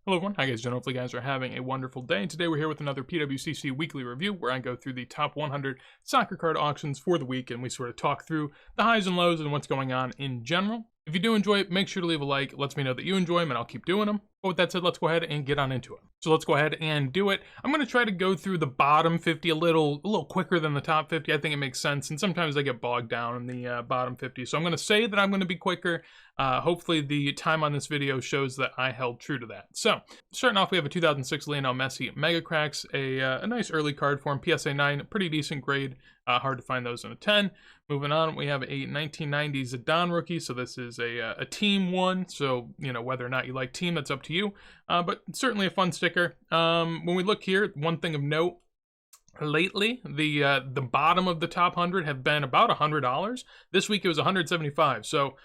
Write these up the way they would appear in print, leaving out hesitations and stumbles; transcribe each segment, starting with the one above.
Hello everyone, how you guys doing? Hopefully you guys are having a wonderful day. Today we're here with another PWCC weekly review where I go through the top 100 soccer card auctions for the week and we sort of talk through the highs and lows and what's going on in general. If you do enjoy it, make sure to leave a like. It lets me know that you enjoy them and I'll keep doing them. But with that said, let's go ahead and get on into it. So let's go ahead and do it. I'm going to try to go through the bottom 50 a little quicker than the top 50. I think it makes sense, and sometimes I get bogged down in the bottom 50. So I'm going to say that I'm going to be quicker. Hopefully the time on this video shows that I held true to that. So starting off, we have a 2006 Lionel Messi Mega Cracks, a nice early card form, PSA 9, pretty decent grade. Hard to find those in a 10. Moving on, we have a 1990 Zidane rookie. So this is a team one. So, you know, whether or not you like team, that's up to you. But certainly a fun sticker. When we look here, one thing of note, lately, the bottom of the top 100 have been about $100. This week it was $175. So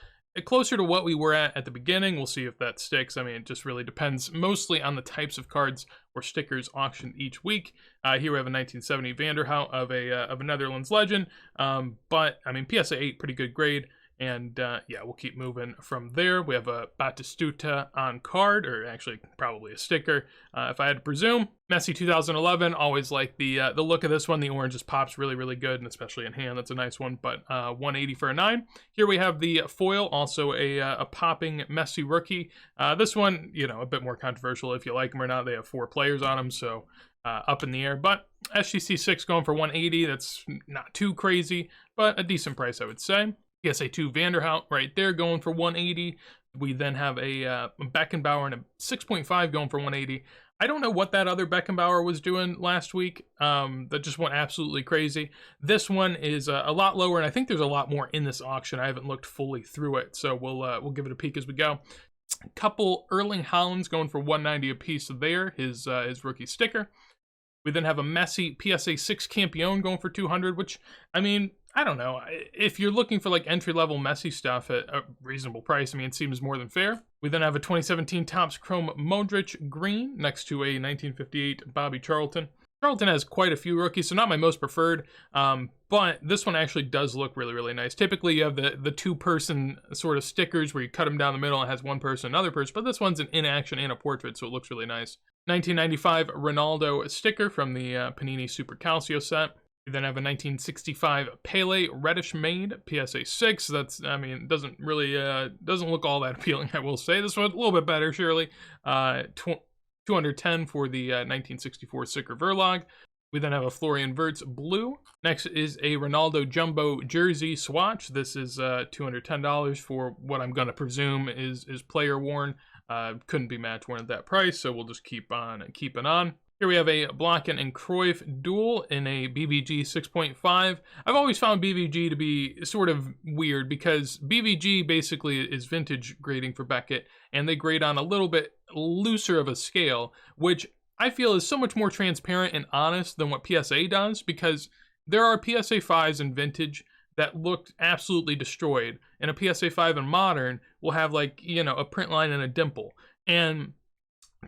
closer to what we were at the beginning. We'll see if that sticks. I mean, it just really depends mostly on the types of cards or stickers auctioned each week. Here we have a 1970 Vanderhout of a Netherlands legend. But I mean, PSA 8, pretty good grade. And yeah, we'll keep moving from there. We have a Batistuta on card, or actually probably a sticker, if I had to presume. Messi 2011, always like the look of this one. The orange just pops really, really good, and especially in hand, that's a nice one. But 180 for a 9. Here we have the foil, also a popping Messi rookie. This one, you know, a bit more controversial if you like them or not. They have 4 players on them, so up in the air. But SGC 6 going for 180. That's not too crazy, but a decent price, I would say. PSA 2 Vanderhout right there going for 180. We then have a Beckenbauer and a 6.5 going for 180. I don't know what that other Beckenbauer was doing last week. That just went absolutely crazy. This one is a lot lower, and I think there's a lot more in this auction. I haven't looked fully through it, so we'll give it a peek as we go. A couple Erling Haalands going for 190 a piece there, his rookie sticker. We then have a Messi PSA 6 Campione going for 200, which, I mean, I don't know. If you're looking for like entry-level Messi stuff at a reasonable price, I mean, it seems more than fair. We then have a 2017 Topps Chrome Modric Green next to a 1958 Bobby Charlton. Charlton has quite a few rookies, so not my most preferred, but this one actually does look really, really nice. Typically, you have the two-person sort of stickers where you cut them down the middle and it has one person, another person, but this one's an in-action and a portrait, so it looks really nice. 1995 Ronaldo sticker from the Panini Super Calcio set. We then have a 1965 Pele Reddish Made PSA 6. That's, I mean, doesn't really, doesn't look all that appealing, I will say. This one's a little bit better, surely. 210 for the 1964 Sicker Verlag. We then have a Florian Wirtz Blue. Next is a Ronaldo Jumbo Jersey Swatch. This is $210 for what I'm going to presume is player worn. Couldn't be match worn at that price, so we'll just keep on keeping on. Here we have a Blocken and Cruyff duel in a BVG 6.5. I've always found BVG to be sort of weird because BVG basically is vintage grading for Beckett, and they grade on a little bit looser of a scale, which I feel is so much more transparent and honest than what PSA does, because there are PSA 5s in vintage that looked absolutely destroyed, and a PSA 5 in modern will have, like, you know, a print line and a dimple. And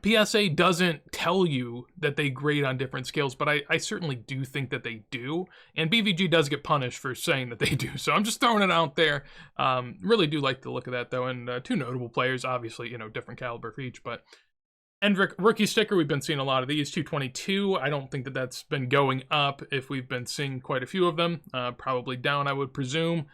PSA doesn't tell you that they grade on different scales, but I certainly do think that they do. And BVG does get punished for saying that they do. So I'm just throwing it out there. Really do like the look of that, though. And 2 notable players, obviously, you know, different caliber for each. But Endrick rookie sticker, we've been seeing a lot of these. 222, I don't think that that's been going up if we've been seeing quite a few of them. Probably down, I would presume.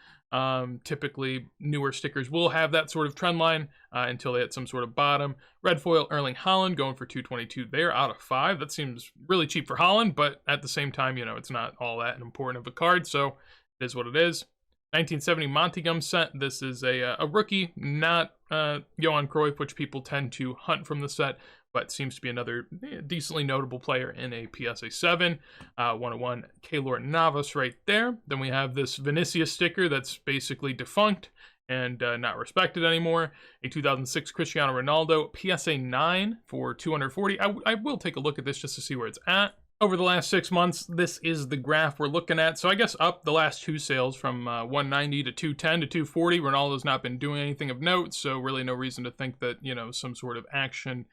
Typically newer stickers will have that sort of trend line until they hit some sort of bottom. Red foil Erling Haaland going for 222 there out of 5. That seems really cheap for Haaland, but at the same time, you know, it's not all that important of a card, so it is what it is. 1970 Montigum set. This is a rookie, not Johan Cruyff, which people tend to hunt from the set, but seems to be another decently notable player in a PSA 7. 101 Keylor Navas right there. Then we have this Vinicius sticker that's basically defunct and not respected anymore. A 2006 Cristiano Ronaldo PSA 9 for 240. I will take a look at this just to see where it's at. Over the last 6 months, this is the graph we're looking at. So I guess up the last 2 sales from 190 to 210 to 240. Ronaldo's not been doing anything of note, so really no reason to think that, you know, some sort of action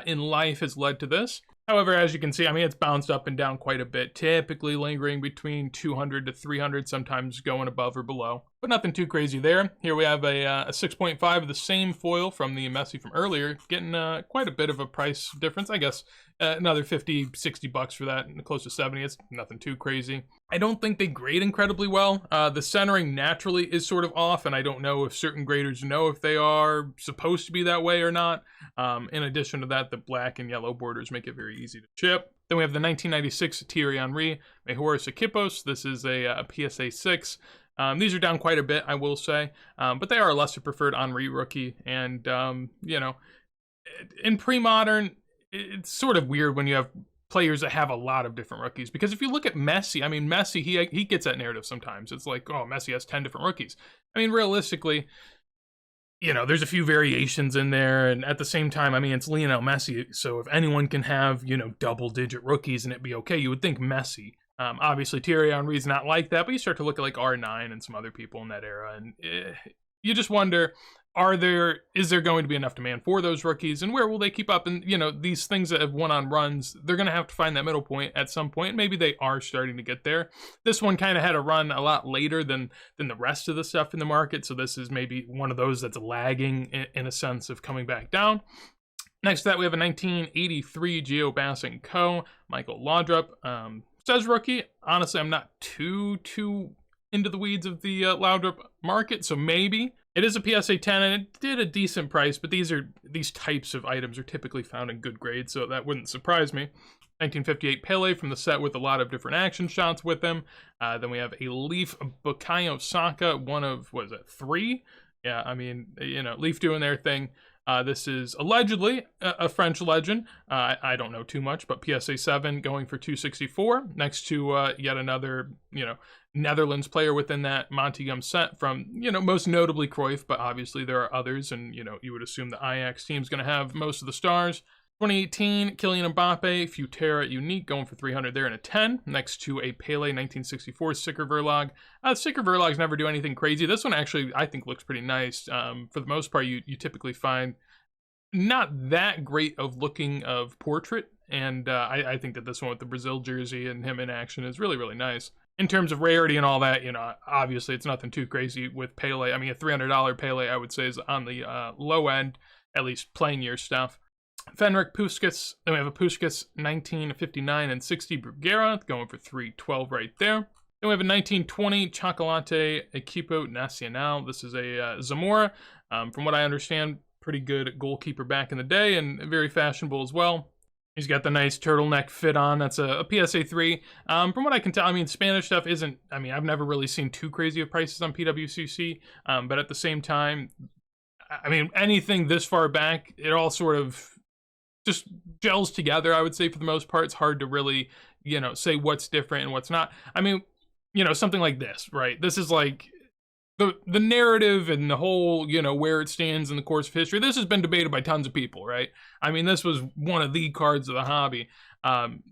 in life has led to this. However, as you can see, I mean, it's bounced up and down quite a bit, typically lingering between 200 to 300, sometimes going above or below. but nothing too crazy there. Here we have a 6.5 of the same foil from the Messi from earlier, getting quite a bit of a price difference. I guess another 50, 60 bucks for that, and close to 70. It's nothing too crazy. I don't think they grade incredibly well. The centering naturally is sort of off, and I don't know if certain graders know if they are supposed to be that way or not. In addition to that, the black and yellow borders make it very easy to chip. Then we have the 1996 Thierry Henry Mejores Equipos. This is a PSA 6. These are down quite a bit, I will say, but they are a lesser preferred Henry rookie. And, you know, in pre-modern, it's sort of weird when you have players that have a lot of different rookies. Because if you look at Messi, I mean, Messi, he gets that narrative sometimes. It's like, oh, Messi has 10 different rookies. I mean, realistically, you know, there's a few variations in there, and at the same time, I mean, it's Lionel Messi, so if anyone can have, you know, double-digit rookies and it be okay, you would think Messi. Obviously, Thierry Henry's not like that, but you start to look at, like, R9 and some other people in that era, and you just wonder, is there going to be enough demand for those rookies, and where will they keep up? And, you know, these things that have won on runs, they're going to have to find that middle point at some point. Maybe they are starting to get there. This one kind of had a run a lot later than the rest of the stuff in the market, so this is maybe one of those that's lagging in a sense of coming back down. Next to that, we have a 1983 Gio Bass & Co. Michael Laudrup. Says rookie. Honestly, I'm not too into the weeds of the Laudrup market, so maybe. It is a PSA 10, and it did a decent price, but these types of items are typically found in good grades, so that wouldn't surprise me. 1958 Pele from the set with a lot of different action shots with him. Then we have a Leaf Bukayo Saka, one of, what is it, 3? Yeah, I mean, you know, Leaf doing their thing. This is allegedly a French legend. I don't know too much, but PSA 7 going for 264, next to yet another, you know, Netherlands player within that Monty Gum set from, you know, most notably Cruyff, but obviously there are others, and, you know, you would assume the Ajax team's going to have most of the stars. 2018, Kylian Mbappe, Futera Unique, going for 300 there in a 10, next to a Pele 1964 Sticker Verlag. Sticker Verlags never do anything crazy. This one actually, I think, looks pretty nice. For the most part, you typically find not that great of looking of portrait, and I think that this one with the Brazil jersey and him in action is really, really nice. In terms of rarity and all that, you know, obviously it's nothing too crazy with Pele. I mean, a $300 Pele, I would say, is on the low end, at least playing year stuff. Fenric Puskas, then we have a Puskas 1959 and 60 Bruguera, going for 312 right there. Then we have a 1920 Chocolate Equipo Nacional. This is a Zamora. From what I understand, pretty good goalkeeper back in the day and very fashionable as well. He's got the nice turtleneck fit on. That's a PSA 3. From what I can tell, I mean, Spanish stuff isn't, I mean, I've never really seen too crazy of prices on PWCC, but at the same time, I mean, anything this far back, it all sort of just gels together, I would say, for the most part. It's hard to really, you know, say what's different and what's not. I mean, you know, something like this, right? This is like the narrative and the whole, you know, where it stands in the course of history. This has been debated by tons of people, right? I mean, this was one of the cards of the hobby.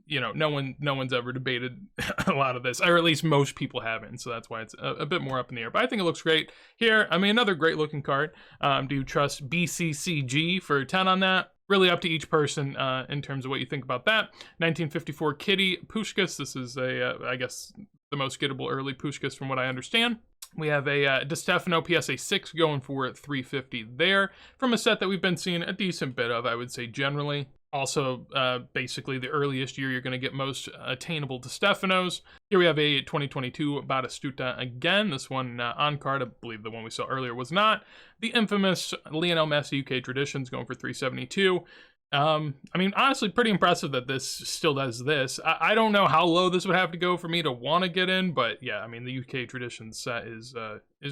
You know, no one's ever debated a lot of this, or at least most people haven't, so that's why it's a bit more up in the air. But I think it looks great. Here, I mean, another great looking card. Do you trust BCCG for 10 on that? Really up to each person in terms of what you think about that. 1954 Kitty Puskás. This is I guess, the most gettable early Puskás from what I understand. We have a Di Stefano PSA 6 going for 350 there, from a set that we've been seeing a decent bit of, I would say, generally. Also, basically the earliest year you're going to get most attainable Di Stefanos. Here we have a 2022 Batistuta again. This one on card, I believe the one we saw earlier was not. The infamous Lionel Messi UK Traditions going for 372. I mean, honestly, pretty impressive that this still does this. I don't know how low this would have to go for me to want to get in, but yeah, I mean, the UK Traditions set is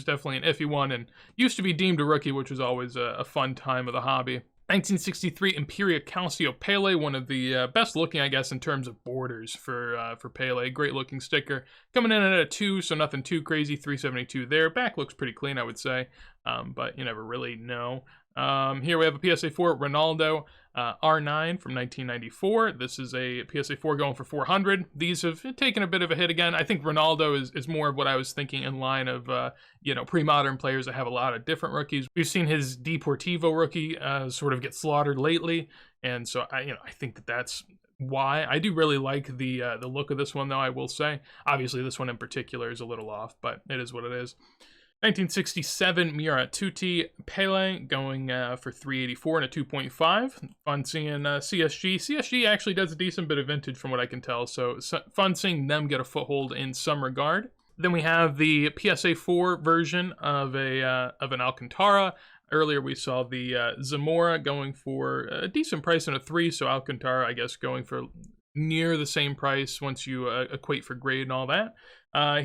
definitely an iffy one, and used to be deemed a rookie, which was always a fun time of the hobby. 1963 Imperia Calcio Pele, one of the best looking, I guess, in terms of borders for Pele. Great looking sticker. Coming in at a 2, so nothing too crazy. 372 there. Back looks pretty clean, I would say, but you never really know. Here we have a PSA 4 Ronaldo R9 from 1994. This is a PSA 4 going for 400. These have taken a bit of a hit again. I think Ronaldo is more of what I was thinking in line of, you know, pre-modern players that have a lot of different rookies. We've seen his Deportivo rookie sort of get slaughtered lately, and so I think that's why. I do really like the look of this one, though, I will say. Obviously, this one in particular is a little off, but it is what it is. 1967 Murat Tuti Pele going for 384 and a 2.5. Fun seeing CSG. CSG actually does a decent bit of vintage from what I can tell, so fun seeing them get a foothold in some regard. Then we have the PSA 4 version of an Alcantara. Earlier we saw the Zamora going for a decent price and a 3, so Alcantara, I guess, going for near the same price once you equate for grade and all that.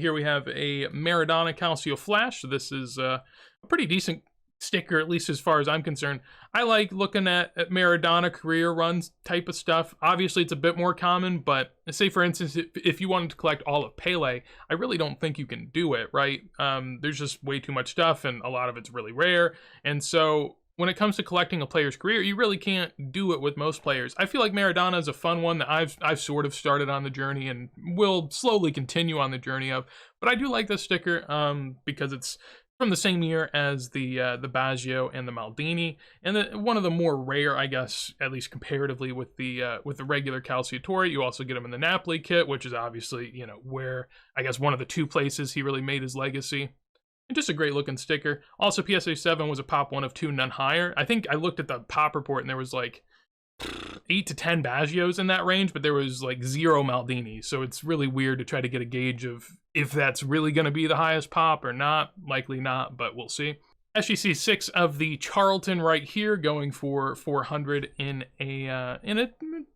Here we have a Maradona Calcio Flash. So this is a pretty decent sticker, at least as far as I'm concerned. I like looking at Maradona career runs type of stuff. Obviously, it's a bit more common, but say, for instance, if you wanted to collect all of Pele, I really don't think you can do it, right? There's just way too much stuff, and a lot of it's really rare. And so when it comes to collecting a player's career, you really can't do it with most players. I feel like Maradona is a fun one that I've sort of started on the journey and will slowly continue on the journey of. But I do like this sticker because it's from the same year as the Baggio and the Maldini, and one of the more rare, I guess, at least comparatively with the regular Calciatore. You also get him in the Napoli kit, which is obviously, you know, where I guess one of the two places he really made his legacy. And just a great looking sticker. Also, PSA 7 was a pop 1 of 2, none higher. I think I looked at the pop report and there was like 8 to 10 Baggios in that range, but there was like 0 Maldini. So it's really weird to try to get a gauge of if that's really going to be the highest pop or not. Likely not, but we'll see. SGC 6 of the Charlton right here, going for 400 in a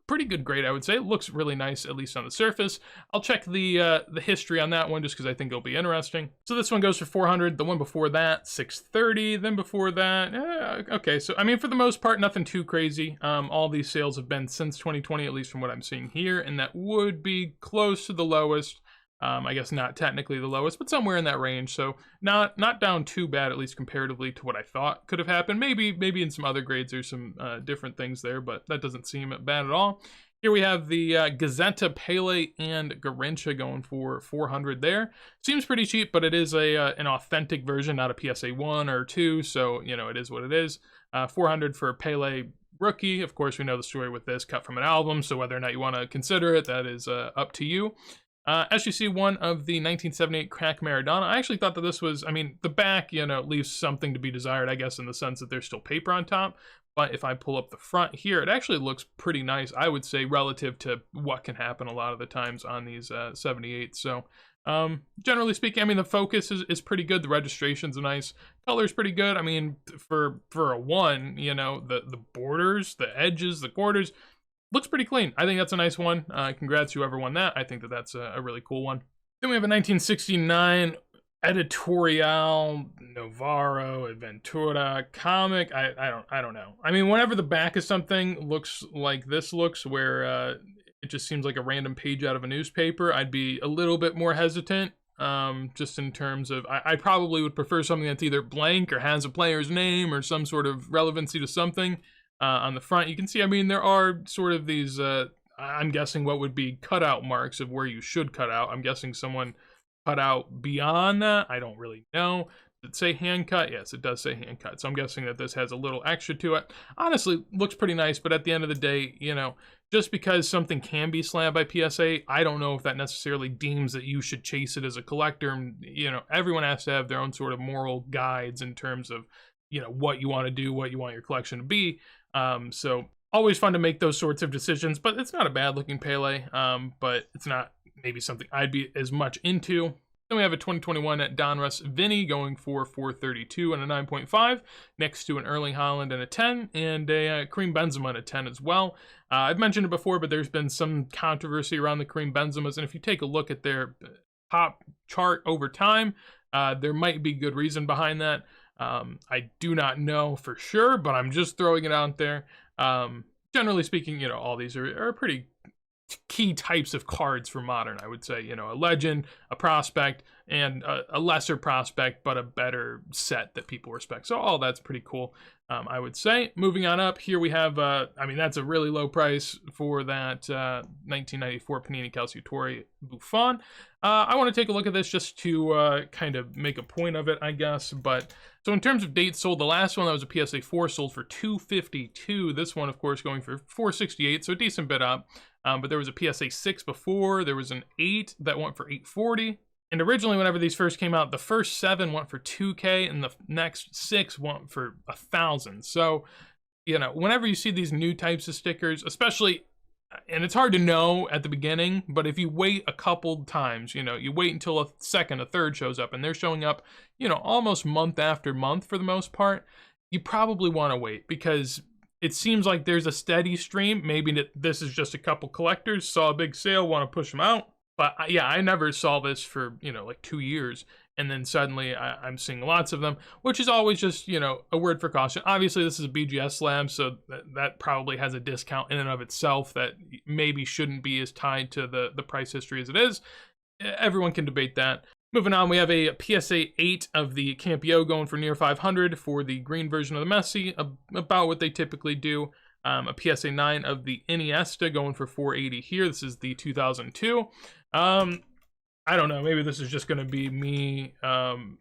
pretty good grade, I would say. It looks really nice, at least on the surface. I'll check the history on that one just because I think it'll be interesting. So this one goes for 400. The one before that, 630. Then before that, okay. So I mean, for the most part, nothing too crazy. All these sales have been since 2020, at least from what I'm seeing here, and that would be close to the lowest. I guess not technically the lowest, but somewhere in that range. So not down too bad, at least comparatively to what I thought could have happened. Maybe in some other grades there's some different things there, but that doesn't seem bad at all. Here we have the Gazzetta Pele and Garrincha going for 400 there. Seems pretty cheap, but it is an authentic version, not a PSA 1 or 2, so, you know, it is what it is. 400 for Pele rookie. Of course, we know the story with this, cut from an album, so whether or not you want to consider it, that is up to you. SGC 1 of the 1978 Crack Maradona. I actually thought that this was, I mean, the back, you know, leaves something to be desired, I guess, in the sense that there's still paper on top. But if I pull up the front here, it actually looks pretty nice, I would say, relative to what can happen a lot of the times on these 78s. So, generally speaking, I mean, the focus is pretty good. The registration's nice. Color's pretty good. I mean, for a 1, you know, the borders, the edges, the quarters, looks pretty clean. I think that's a nice one. Congrats whoever won that. I think that that's a really cool one. Then we have a 1969 Editorial Novaro Adventura comic. I don't know. I mean, whenever the back of something looks like this looks, where it just seems like a random page out of a newspaper, I'd be a little bit more hesitant. Just in terms of, I probably would prefer something that's either blank or has a player's name or some sort of relevancy to something. On the front, you can see, I mean, there are sort of these, I'm guessing what would be cutout marks of where you should cut out. I'm guessing someone cut out beyond that. I don't really know. Does it say hand cut? Yes, it does say hand cut. So I'm guessing that this has a little extra to it. Honestly, looks pretty nice, but at the end of the day, you know, just because something can be slabbed by PSA, I don't know if that necessarily deems that you should chase it as a collector. You know, everyone has to have their own sort of moral guides in terms of, you know, what you want to do, what you want your collection to be. So always fun to make those sorts of decisions, but it's not a bad looking Pele, but it's not maybe something I'd be as much into. Then we have a 2021 at Donruss Vinny going for 432 and a 9.5, next to an Erling Haaland and a 10, and a Karim Benzema and a 10 as well. I've mentioned it before, but there's been some controversy around the Karim Benzemas, and if you take a look at their top chart over time, there might be good reason behind that. I do not know for sure, but I'm just throwing it out there. Generally speaking, you know, all these are pretty key types of cards for Modern, I would say. You know, a legend, a prospect, and a lesser prospect, but a better set that people respect. So all that's pretty cool, I would say. Moving on up, here we have, I mean, that's a really low price for that 1994 Panini Calciatore Buffon. I want to take a look at this just to kind of make a point of it, I guess. But so in terms of dates sold, the last one that was a PSA 4 sold for $252. This one, of course, going for $468, so a decent bit up. But there was a PSA 6 before. There was an 8 that went for $840. And originally, whenever these first came out, the first 7 went for 2K, and the next 6 went for 1,000. So, you know, whenever you see these new types of stickers, especially, and it's hard to know at the beginning, but if you wait a couple times, you know, you wait until a second, a third shows up, and they're showing up, you know, almost month after month for the most part, you probably want to wait, because it seems like there's a steady stream. Maybe this is just a couple collectors, saw a big sale, want to push them out. But yeah, I never saw this for, you know, like 2 years. And then suddenly I'm seeing lots of them, which is always just, you know, a word for caution. Obviously, this is a BGS lab, so that probably has a discount in and of itself that maybe shouldn't be as tied to the price history as it is. Everyone can debate that. Moving on, we have a PSA 8 of the Campio going for near 500 for the green version of the Messi, about what they typically do. A PSA 9 of the Iniesta going for 480 here. This is the 2002. I don't know, maybe this is just going to be me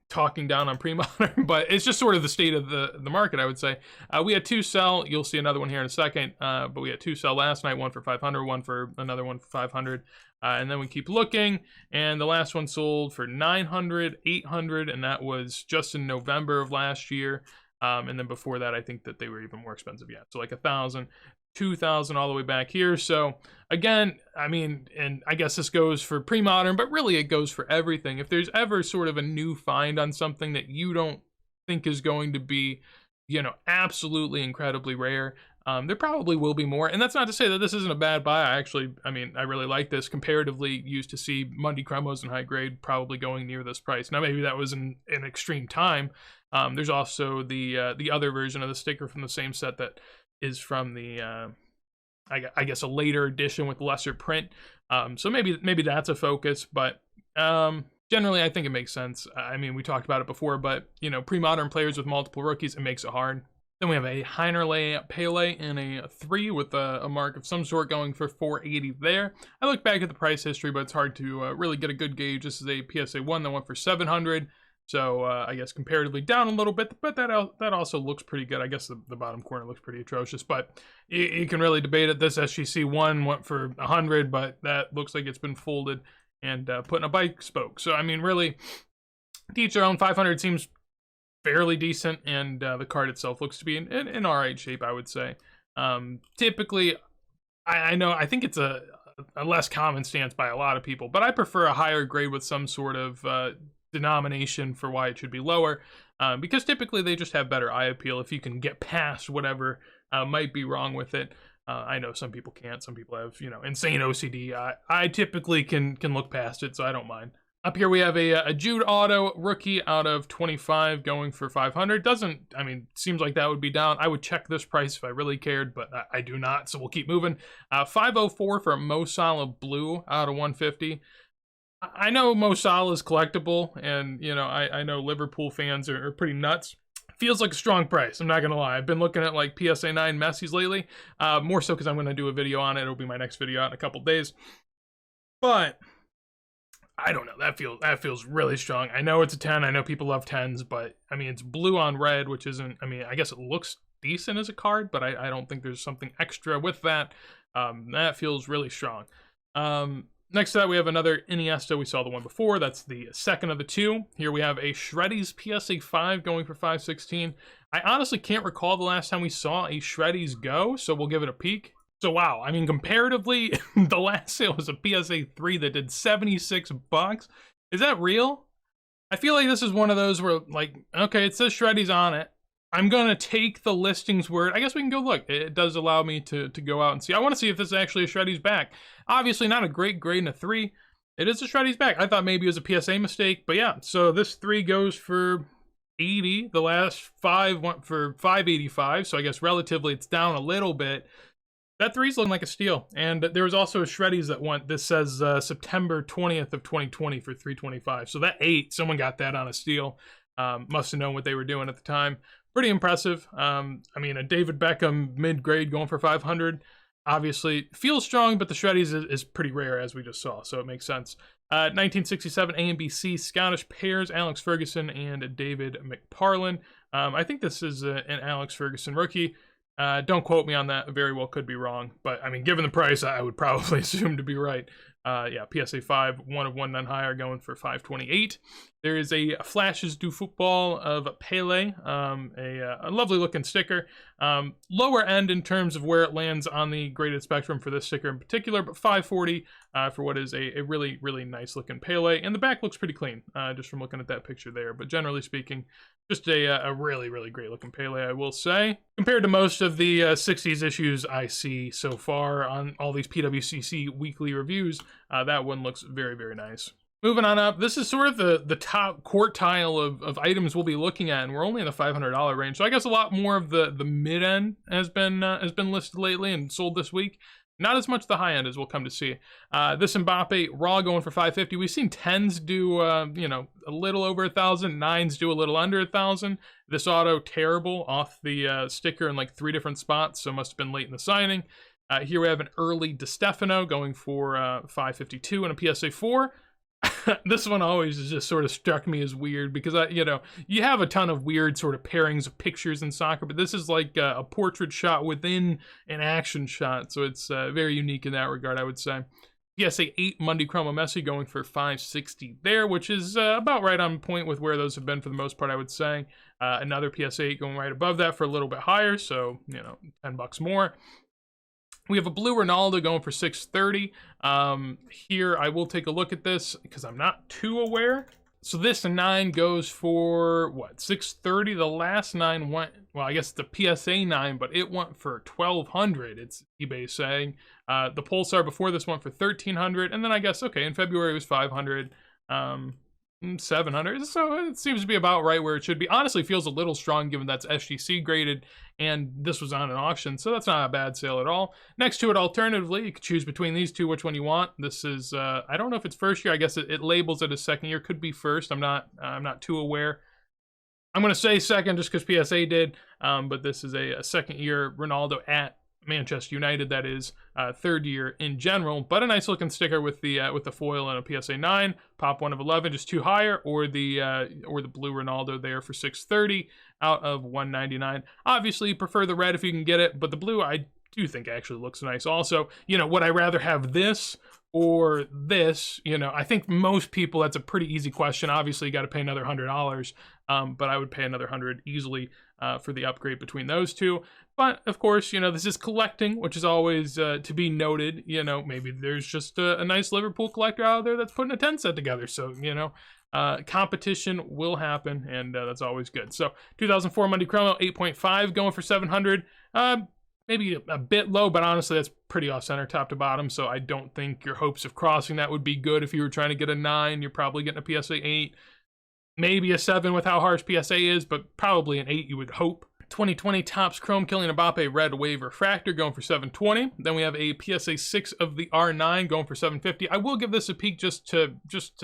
talking down on pre-modern, but it's just sort of the state of the market, I would say. We had 2 sell. You'll see another one here in a second, but we had 2 sell last night, one for 500, one for another one for 500. And then we keep looking, and the last one sold for 900, 800, and that was just in November of last year. And then before that, I think that they were even more expensive yet. So like 1,000, 2,000 all the way back here. So again, I mean, and I guess this goes for pre-modern, but really it goes for everything. If there's ever sort of a new find on something that you don't think is going to be, you know, absolutely incredibly rare, there probably will be more. And that's not to say that this isn't a bad buy. I mean, I really like this. Comparatively, used to see Mundy Cremos in high grade probably going near this price. Now, maybe that was in an extreme time. There's also the other version of the sticker from the same set that is from the, I guess, a later edition with lesser print. So maybe that's a focus, but generally I think it makes sense. I mean, we talked about it before, but, you know, pre-modern players with multiple rookies, it makes it hard. Then we have a Heinerle Pele in a 3 with a mark of some sort going for 480 there. I look back at the price history, but it's hard to really get a good gauge. This is a PSA 1 that went for 700. So I guess comparatively down a little bit, but that also looks pretty good. I guess the bottom corner looks pretty atrocious, but you can really debate it. This SGC 1 went for 100, but that looks like it's been folded and put in a bike spoke. So, I mean, really, to each their own. 500 seems fairly decent, and the card itself looks to be in all right shape, I would say. Typically, I think it's a less common stance by a lot of people, but I prefer a higher grade with some sort of denomination for why it should be lower, because typically they just have better eye appeal if you can get past whatever might be wrong with it. I know some people can't. Some people have, you know, insane OCD. I typically can look past it, so I don't mind. Up here we have a Jude Auto rookie out of 25 going for 500. I mean, seems like that would be down. I would check this price if I really cared, but I do not, so we'll keep moving. 504 for a Mo Salah blue out of 150. I know Mo Salah is collectible, and, you know, I know Liverpool fans are pretty nuts. Feels like a strong price, I'm not going to lie. I've been looking at, like, PSA 9 Messi's lately, more so because I'm going to do a video on it. It'll be my next video out in a couple days. But I don't know, that feels really strong. I know it's a 10, I know people love 10s, but, I mean, it's blue on red, which isn't, I mean, I guess it looks decent as a card, but I don't think there's something extra with that. That feels really strong. Next to that, we have another Iniesta. We saw the one before. That's the second of the 2. Here we have a Shreddies PSA 5 going for 516. I honestly can't recall the last time we saw a Shreddies go, so we'll give it a peek. So wow, I mean, comparatively, the last sale was a PSA 3 that did 76 bucks. Is that real? I feel like this is one of those where, like, okay, it says Shreddies on it. I'm going to take the listing's word. I guess we can go look. It does allow me to go out and see. I want to see if this is actually a Shreddies back. Obviously not a great grade in a 3. It is a Shreddies back. I thought maybe it was a PSA mistake, but yeah. So this 3 goes for 80. The last 5 went for 585, so I guess relatively it's down a little bit. That 3's looking like a steal. And there was also a Shreddies that went, this says September 20th of 2020 for 325. So that 8, someone got that on a steal. Must have known what they were doing at the time. Pretty impressive. I mean, a David Beckham mid-grade going for 500. Obviously, feels strong, but the Shreddies is pretty rare, as we just saw, so it makes sense. 1967 A&BC Scottish pairs, Alex Ferguson and David McParlin. I think this is an Alex Ferguson rookie. Don't quote me on that. Very well could be wrong. But, I mean, given the price, I would probably assume to be right. Yeah, PSA 5, 1 of 1, none higher, going for $528. There is a Flashes Du Football of Pele, a lovely looking sticker. Lower end in terms of where it lands on the graded spectrum for this sticker in particular, but $540 for what is a really, really nice looking Pele. And the back looks pretty clean, just from looking at that picture there. But generally speaking, just a really, really great looking Pele, I will say. Compared to most of the 60s issues I see so far on all these PWCC weekly reviews, that one looks very, very nice. Moving on up, this is sort of the top quartile of items we'll be looking at, and we're only in the $500 range. So I guess a lot more of the mid-end has been listed lately and sold this week. Not as much the high end as we'll come to see. This Mbappe raw going for $550. We've seen 10s do, a little over 1,000. 9s do a little under 1,000. This auto terrible off the sticker in like 3 different spots, so must have been late in the signing. Here we have an early DiStefano going for $552 and a PSA 4. This one always has just sort of struck me as weird because you have a ton of weird sort of pairings of pictures in soccer, but this is like a portrait shot within an action shot, so it's very unique in that regard, I would say. PSA 8 Monday Chromo Messi going for $560 there, which is about right on point with where those have been for the most part, I would say. Another PSA 8 going right above that for a little bit higher, so $10 more. We have a blue Ronaldo going for $630. Here, I will take a look at this because I'm not too aware. So this 9 goes for, what, $630? The last 9 went, well, I guess the PSA 9, but it went for $1,200, it's eBay saying. The Pulsar before this went for $1,300, and then I guess, okay, in February it was $500. 700, so it seems to be about right where it should be. Honestly, feels a little strong given that's SGC graded and this was on an auction, so that's not a bad sale at all. Next to it, alternatively, you could choose between these two which one you want. This is I don't know if it's first year. I guess it labels it as second year. Could be first. I'm not too aware. I'm gonna say second just because PSA did, but this is a second year Ronaldo at Manchester United, that is, third year in general, but a nice looking sticker with the foil and a PSA 9. Pop 1 of 11, just 2 higher, or the blue Ronaldo there for $630 out of $199. Obviously, you prefer the red if you can get it, but the blue I do think actually looks nice. Also, would I rather have this or this? I think most people, that's a pretty easy question. Obviously, you got to pay another $100, but I would pay another $100 easily for the upgrade between those two. But of course, this is collecting, which is always to be noted. Maybe there's just a nice Liverpool collector out there that's putting a 10 set together. So, competition will happen, and that's always good. So 2004 Monday Chromo 8.5 going for $700. Maybe a bit low, but honestly, that's pretty off-center top to bottom, so I don't think your hopes of crossing that would be good. If you were trying to get a 9, you're probably getting a PSA 8. Maybe a 7 with how harsh PSA is, but probably an 8 you would hope. 2020 Topps Chrome Kylian Mbappe Red Wave Refractor going for $720. Then we have a PSA 6 of the R9 going for $750. I will give this a peek just to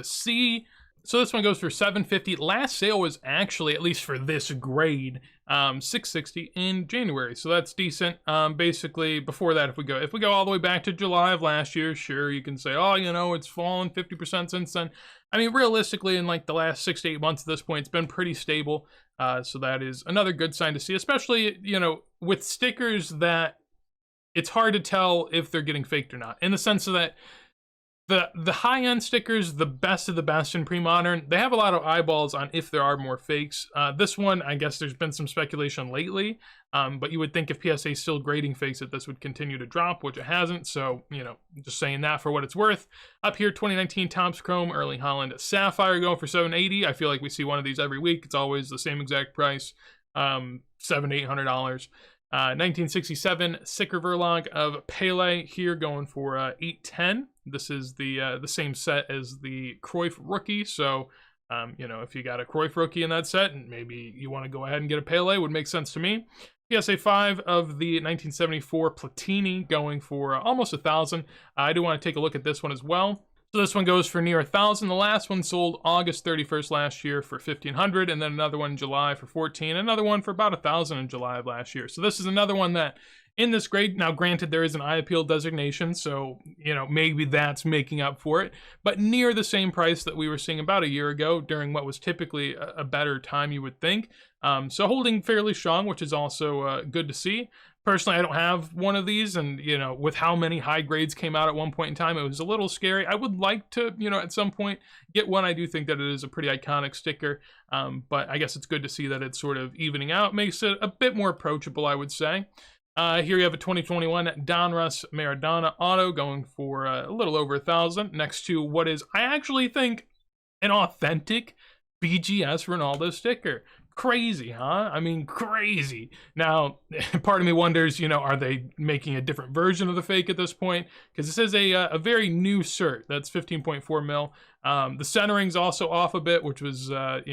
see. So this one goes for $750. Last sale was actually, at least for this grade, $660 in January. So that's decent. Basically, before that, if we go all the way back to July of last year, sure, you can say, oh, it's fallen 50% since then. I mean, realistically, in like the last 6 to 8 months at this point, it's been pretty stable. So that is another good sign to see, especially, with stickers that it's hard to tell if they're getting faked or not, in the sense of that the high-end stickers, the best of the best in pre-modern, they have a lot of eyeballs on if there are more fakes. This one, I guess there's been some speculation lately, but you would think if PSA is still grading fakes that this would continue to drop, which it hasn't, so, just saying that for what it's worth. Up here, 2019 Topps Chrome Erling Haaland Sapphire going for $780. I feel like we see one of these every week. It's always the same exact price, $700 to $800. 1967 Sicker Verlog of Pele here going for $810. This is the same set as the Cruyff rookie, so if you got a Cruyff rookie in that set and maybe you want to go ahead and get a Pele, would make sense to me. PSA 5 of the 1974 Platini going for almost $1,000. I do want to take a look at this one as well. So this one goes for near $1,000. The last one sold August 31st last year for $1,500, and then another one in July for $1,400, another one for about $1,000 in July of last year. So this is another one that in this grade, now granted there is an eye appeal designation, so maybe that's making up for it, but near the same price that we were seeing about a year ago during what was typically a better time, you would think. So holding fairly strong, which is also good to see. Personally, I don't have one of these, and with how many high grades came out at one point in time, it was a little scary. I would like to, at some point get one. I do think that it is a pretty iconic sticker, but I guess it's good to see that it's sort of evening out, makes it a bit more approachable, I would say. Here you have a 2021 Donruss Maradona auto going for a little over 1,000, next to what is, I actually think, an authentic BGS Ronaldo sticker. Crazy, huh? I mean, crazy. Now, part of me wonders, are they making a different version of the fake at this point? Because this is a very new cert. That's 15.4 mil. The centering's also off a bit, which was, I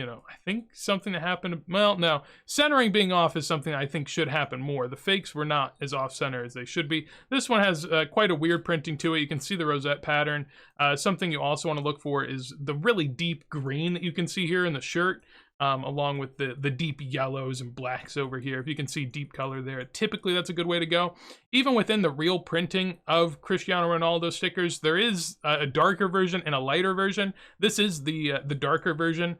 think something that happened. Well, no. Centering being off is something I think should happen more. The fakes were not as off-center as they should be. This one has quite a weird printing to it. You can see the rosette pattern. Something you also want to look for is the really deep green that you can see here in the shirt. Along with the deep yellows and blacks over here. If you can see deep color there, typically that's a good way to go. Even within the real printing of Cristiano Ronaldo stickers, there is a darker version and a lighter version. This is the darker version.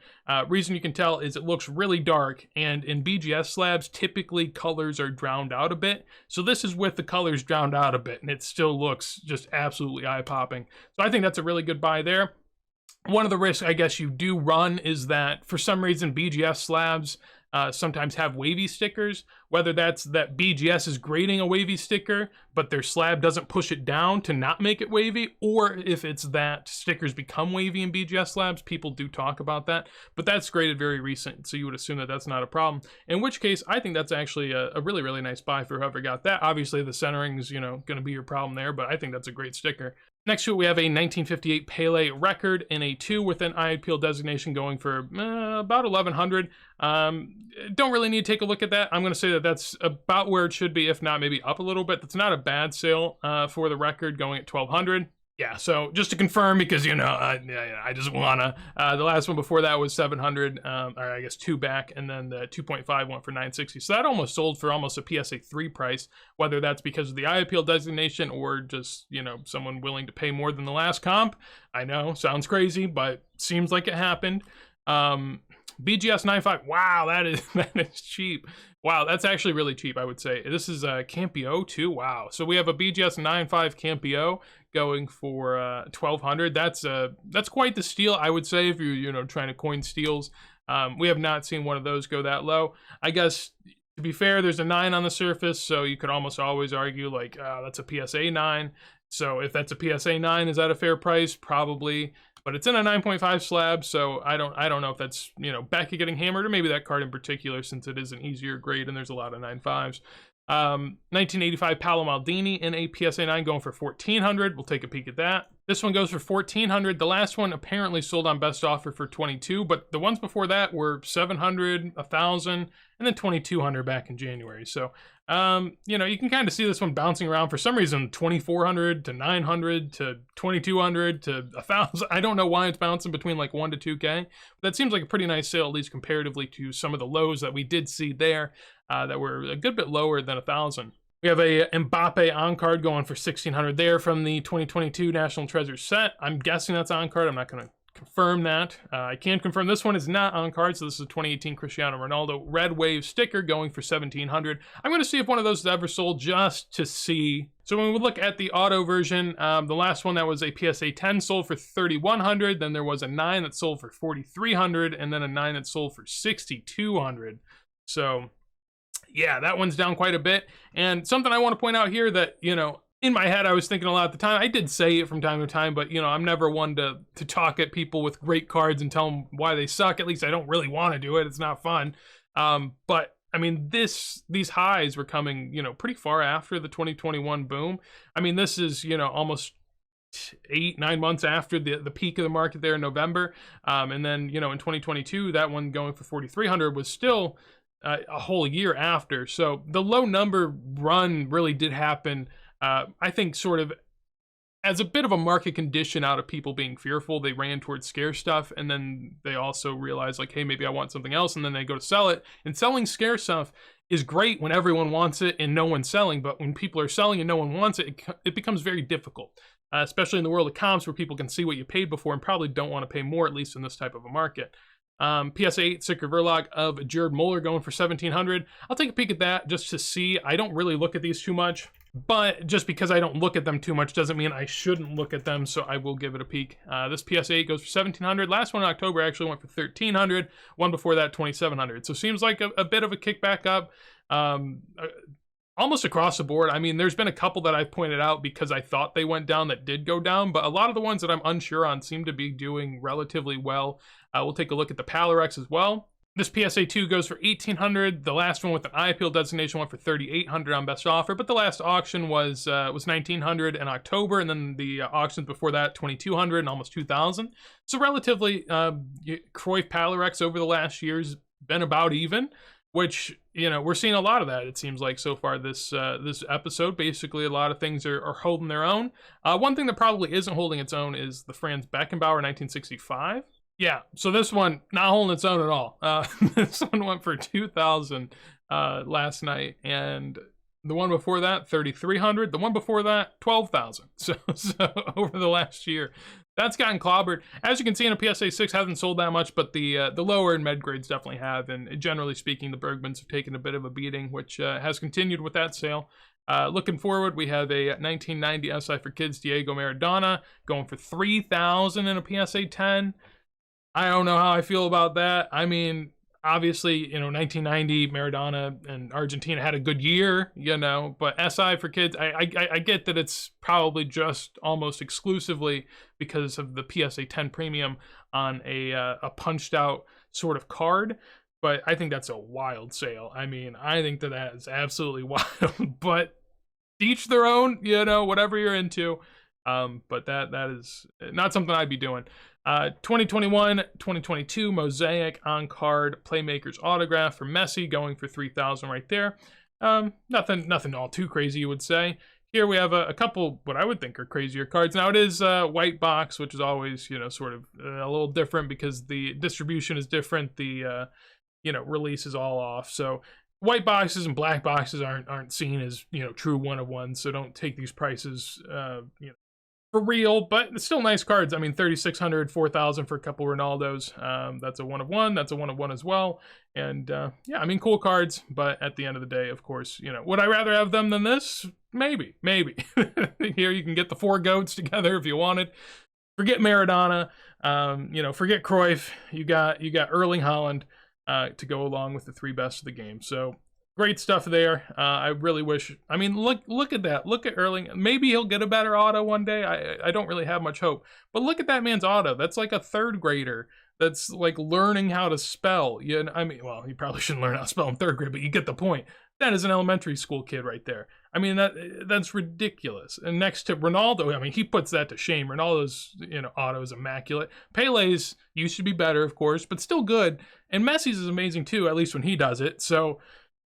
Reason you can tell is it looks really dark, and in BGS slabs, typically colors are drowned out a bit. So this is with the colors drowned out a bit, and it still looks just absolutely eye-popping. So I think that's a really good buy there. One of the risks I guess you do run is that for some reason BGS slabs sometimes have wavy stickers, whether that's that BGS is grading a wavy sticker, but their slab doesn't push it down to not make it wavy, or if it's that stickers become wavy in BGS slabs. People do talk about that, but that's graded very recent, so you would assume that that's not a problem. In which case, I think that's actually a really, really nice buy for whoever got that. Obviously, the centering is, going to be your problem there, but I think that's a great sticker. Next to it, we have a 1958 Pele record in a 2 with an eye appeal designation going for about 1,100. Don't really need to take a look at that. I'm going to say that that's about where it should be, if not maybe up a little bit. That's not a bad sale for the record, going at 1,200. Yeah, so just to confirm, because, I just want to, the last one before that was 700, or I guess 2 back, and then the 2.5 went for 960. So that almost sold for almost a PSA 3 price, whether that's because of the eye appeal designation or just, someone willing to pay more than the last comp. I know, sounds crazy, but seems like it happened. BGS 9.5, wow, that is cheap. Wow, that's actually really cheap, I would say. This is a Campio too, wow. So we have a BGS 9.5 Campio going for 1,200. That's quite the steal, I would say, if you're trying to coin steals. We have not seen one of those go that low. I guess, to be fair, there's a 9 on the surface, so you could almost always argue like, that's a PSA 9. So if that's a PSA 9, is that a fair price? Probably. But it's in a 9.5 slab, so I don't know if that's, Beckett getting hammered, or maybe that card in particular, since it is an easier grade and there's a lot of 9.5s. 1985 Paolo Maldini in a PSA 9 going for 1,400. We'll take a peek at that. This one goes for 1,400. The last one apparently sold on best offer for 22, but the ones before that were 700, 1,000, and then 2,200 back in January. So, you can kind of see this one bouncing around for some reason, 2,400 to 900 to 2,200 to 1,000. I don't know why it's bouncing between like 1 to 2K. But that seems like a pretty nice sale, at least comparatively to some of the lows that we did see there, that were a good bit lower than 1,000. We have a Mbappe on-card going for 1,600 there from the 2022 National Treasure set. I'm guessing that's on-card. I'm not going to confirm that. I can confirm this one is not on-card, so this is a 2018 Cristiano Ronaldo Red Wave sticker going for 1,700. I'm going to see if one of those has ever sold, just to see. So when we look at the auto version, the last one that was a PSA 10 sold for 3,100. Then there was a 9 that sold for 4,300, and then a 9 that sold for 6,200. So yeah, that one's down quite a bit. And something I want to point out here that, in my head, I was thinking a lot at the time. I did say it from time to time, but, I'm never one to talk at people with great cards and tell them why they suck. At least I don't really want to do it. It's not fun. But, I mean, these highs were coming, pretty far after the 2021 boom. I mean, this is, almost 8-9 months after the peak of the market there in November. And then, in 2022, that one going for 4,300 was still a whole year after. So the low number run really did happen, I think, sort of as a bit of a market condition out of people being fearful. They ran towards scare stuff, and then they also realized, like, hey, maybe I want something else, and then they go to sell it. And selling scare stuff is great when everyone wants it and no one's selling, but when people are selling and no one wants it, it becomes very difficult, especially in the world of comps where people can see what you paid before and probably don't want to pay more, at least in this type of a market. PSA 8 Sicker Verlog of Jared Moeller going for 1,700. I'll take a peek at that just to see. I don't really look at these too much, but just because I don't look at them too much doesn't mean I shouldn't look at them, so I will give it a peek. This PSA 8 goes for 1,700. Last one in October actually went for 1,300. One before that, 2,700. So seems like a bit of a kickback up. Almost across the board. I mean, there's been a couple that I've pointed out because I thought they went down that did go down, but a lot of the ones that I'm unsure on seem to be doing relatively well. We'll take a look at the Palarex as well. This PSA 2 goes for 1,800. The last one with an eye appeal designation went for 3,800 on best offer, but the last auction was 1,900 in October, and then the auctions before that 2,200 and almost 2,000. So relatively, Cruyff Palarex over the last year's been about even, which, you know, we're seeing a lot of that, it seems like, so far this episode. Basically, a lot of things are holding their own. One thing that probably isn't holding its own is the Franz Beckenbauer 1965. Yeah, so this one, not holding its own at all. This one went for 2,000 last night, and the one before that, 3,300. The one before that, 12,000. So over the last year, that's gotten clobbered. As you can see in a PSA 6, hasn't sold that much, but the lower and med grades definitely have, and generally speaking, the Bergmans have taken a bit of a beating, which has continued with that sale. Looking forward, we have a 1990 SI for Kids Diego Maradona going for 3,000 in a PSA 10. I don't know how I feel about that. I mean, obviously, you know, 1990 Maradona and Argentina had a good year, you know, but SI for Kids, I get that it's probably just almost exclusively because of the PSA 10 premium on a punched out sort of card, but I think that's a wild sale. I mean, I think that is absolutely wild, but each their own, you know, whatever you're into. But that is not something I'd be doing. 2021, 2022 Mosaic on card Playmakers autograph for Messi going for 3,000 right there. Nothing all too crazy, you would say. Here we have a couple what I would think are crazier cards. Now it is white box, which is always, you know, sort of a little different because the distribution is different. The you know, release is all off. So white boxes and black boxes aren't seen as, you know, true one of ones. So don't take these prices you know, for real, but it's still nice cards. I mean, 3,600, 4,000 for a couple Ronaldos. That's a one of one. That's a one of one as well. And yeah, I mean, cool cards. But at the end of the day, of course, you know, would I rather have them than this? Maybe. Here you can get the four goats together if you wanted. Forget Maradona. You know, forget Cruyff. You got Erling Haaland to go along with the three best of the game. So great stuff there. I really wish. I mean, look at that. Look at Erling. Maybe he'll get a better auto one day. I don't really have much hope. But look at that man's auto. That's like a third grader that's like learning how to spell. You know, I mean, well, he probably shouldn't learn how to spell in third grade, but you get the point. That is an elementary school kid right there. I mean, that's ridiculous. And next to Ronaldo, I mean, he puts that to shame. Ronaldo's, you know, auto is immaculate. Pele's used to be better, of course, but still good. And Messi's is amazing too, at least when he does it. So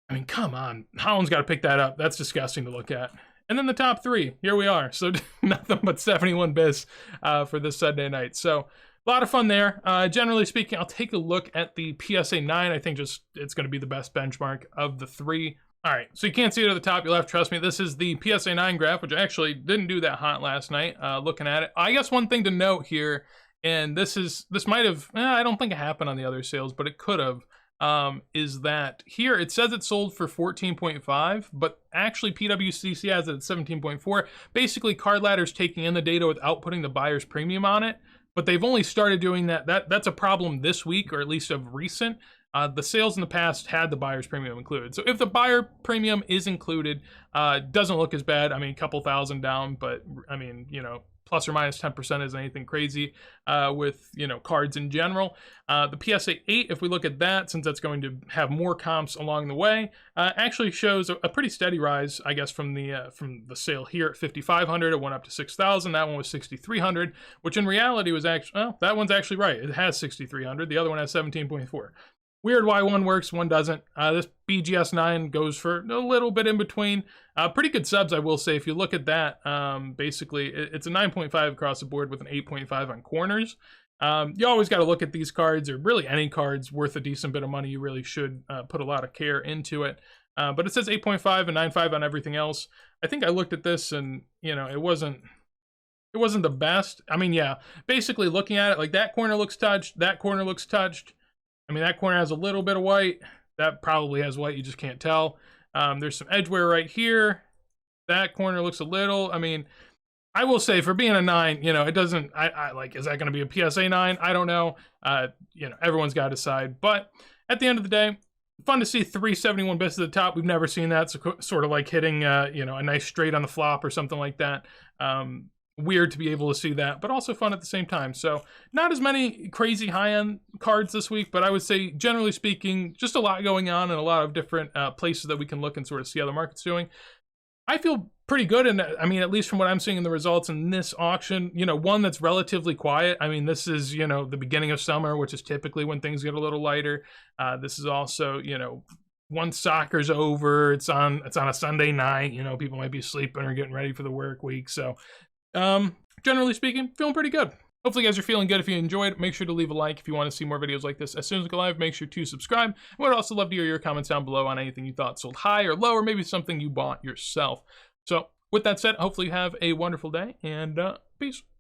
I mean, come on. Haaland's got to pick that up. That's disgusting to look at. And then the top three. Here we are. So nothing but 71 bis for this Sunday night. So a lot of fun there. Generally speaking, I'll take a look at the PSA 9. I think just it's going to be the best benchmark of the three. All right, so you can't see it at the top. You'll have to trust me. This is the PSA 9 graph, which actually didn't do that hot last night looking at it. I guess one thing to note here, and this might have, I don't think it happened on the other sales, but it could have. Is that here it says it sold for 14.5, but actually PWCC has it at 17.4. Basically, Card Ladder's taking in the data without putting the buyer's premium on it, but they've only started doing that. That's a problem this week, or at least of recent. The sales in the past had the buyer's premium included. So if the buyer premium is included, doesn't look as bad. I mean, a couple thousand down, but I mean, you know, plus or minus 10% isn't anything crazy with, you know, cards in general. The PSA 8, if we look at that, since that's going to have more comps along the way, actually shows a pretty steady rise, I guess, from the sale here at 5,500. It went up to 6,000. That one was 6,300, which in reality was actually, well, that one's actually right. It has 6,300. The other one has 17.4. Weird why one works, one doesn't. This BGS 9 goes for a little bit in between. Pretty good subs, I will say. If you look at that, basically, it's a 9.5 across the board with an 8.5 on corners. You always got to look at these cards, or really any cards worth a decent bit of money. You really should put a lot of care into it. But it says 8.5 and 9.5 on everything else. I think I looked at this and, you know, it wasn't the best. I mean, yeah, basically looking at it, like that corner looks touched, that corner looks touched. I mean, that corner has a little bit of white. That probably has white, you just can't tell. There's some edge wear right here. That corner looks a little, I mean, I will say for being a 9, you know, it doesn't, I like, is that going to be a PSA 9? I don't know. You know, everyone's got to decide. But at the end of the day, fun to see 371 bits at the top. We've never seen that. So sort of like hitting, you know, a nice straight on the flop or something like that. Weird to be able to see that, but also fun at the same time. So not as many crazy high-end cards this week, but I would say, generally speaking, just a lot going on and a lot of different places that we can look and sort of see how the market's doing. I feel pretty good, and I mean, at least from what I'm seeing in the results in this auction, you know, one that's relatively quiet. I mean, this is, you know, the beginning of summer, which is typically when things get a little lighter. This is also, you know, once soccer's over, it's on a Sunday night, you know, people might be sleeping or getting ready for the work week. So generally speaking, feeling pretty good. Hopefully you guys are feeling good. If you enjoyed, make sure to leave a like. If you want to see more videos like this as soon as we go live, make sure to subscribe. I would also love to hear your comments down below on anything you thought sold high or low, or maybe something you bought yourself. So with that said, hopefully you have a wonderful day, and peace.